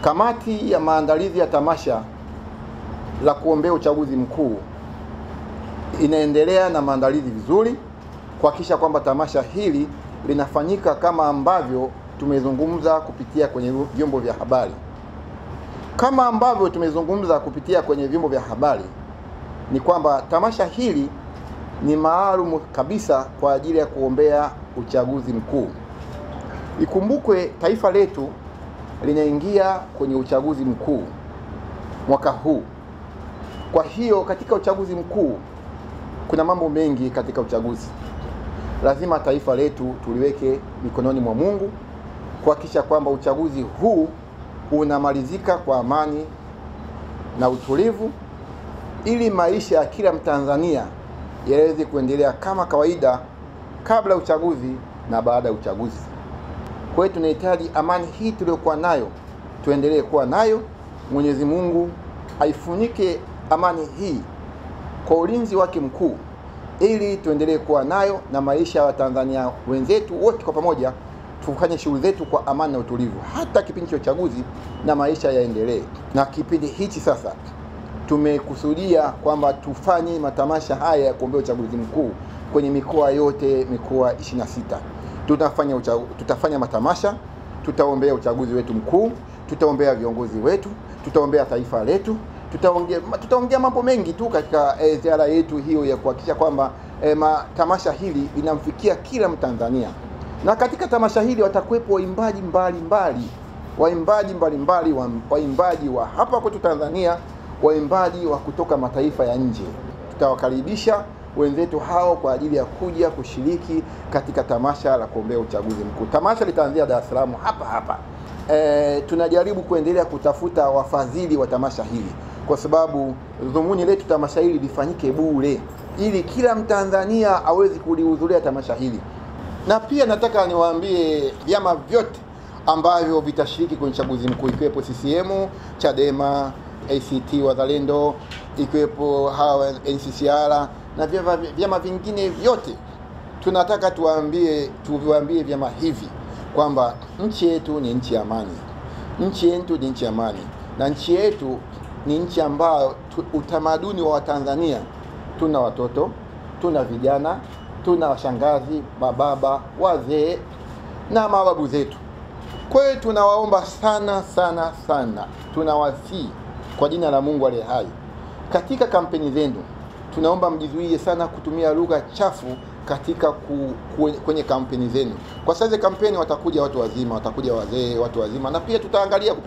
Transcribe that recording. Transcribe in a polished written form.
Kamati ya maandalizi ya tamasha la kuombea uchaguzi mkuu inaendelea na maandalizi vizuri kuhakikisha kwamba tamasha hili linafanyika kama ambavyo tumezungumza kupitia kwenye vyombo vya habari. Kama ambavyo tumezungumza kupitia kwenye vyombo vya habari ni kwamba tamasha hili ni maalum kabisa kwa ajili ya kuombea uchaguzi mkuu. Ikumbukwe taifa letu linaingia kwenye uchaguzi mkuu mwaka huu. Kwa hiyo katika uchaguzi mkuu kuna mambo mengi katika uchaguzi. Lazima taifa letu tuliweke mikononi mwa Mungu kuhakikisha kwamba uchaguzi huu unamalizika kwa amani na utulivu, ili maisha ya kila Mtanzania yaweze kuendelea kama kawaida kabla uchaguzi na baada ya uchaguzi. Kwa hiyo tunahitaji amani hii tuliyokuwa nayo tuendelee kuwa nayo. Mwenyezi Mungu aifunike amani hii kwa ulinzi wake mkuu, ili tuendelee kuwa nayo na maisha ya Watanzania wenzetu wote kwa pamoja tufanye shughuli zetu kwa amani na utulivu hata kipindi cha uchaguzi, na maisha yaendelee. Na kipindi hichi sasa tumekusudia kwamba tufanye matamasha haya ya kuombea uchaguzi mkuu kwenye mikoa yote, mikoa 26. Tutafanya matamasha, tutaombea uchaguzi wetu mkuu, tutaombea viongozi wetu, tutaombea taifa letu, tutaongea mambo mengi tu katika ziara yetu hiyo ya kuhakikisha kwamba tamasha hili linamfikia kila Mtanzania. Na katika tamasha hili watakuwepo waimbaji mbalimbali, waimbaji wa hapa kwetu Tanzania, waimbaji wa kutoka mataifa ya nje. Tutawakaribisha wenzetu hao kwa ajili ya kuja kushiriki katika tamasha la kuombea uchaguzi mkuu. Tamasha litaanzia Dar es Salaam hapa. Tunajaribu kuendelea kutafuta wafadhili wa tamasha hili, kwa sababu dhumuni letu tamasha hili lifanyike bure, ili kila Mtanzania aweze kulihudhuria tamasha hili. Na pia nataka niwaambie vyama vyote ambavyo vitashiriki kwenye uchaguzi mkuu, ikiwepo CCM, Chadema, ACT Wazalendo, ikiwepo hawa NCCR na vyama vingine vyote. Tunataka tuviwaambie vyama hivi kwamba nchi yetu ni nchi ya amani. Nchi yetu ni nchi ya amani, na nchi yetu ni nchi ambayo utamaduni wa Watanzania, tuna watoto, tuna vijana, tuna washangazi, mababa, wazee na mababu zetu. Kwa hiyo tunawaomba sana, tunawasihi kwa jina la Mungu aliye hai, katika kampeni zenu tunaomba mjizuie sana kutumia lugha chafu katika kwenye kampeni zenu. Kwa sababu kampeni watakuja watu wazima, watakuja wazee, watu wazima, na pia tutaangalia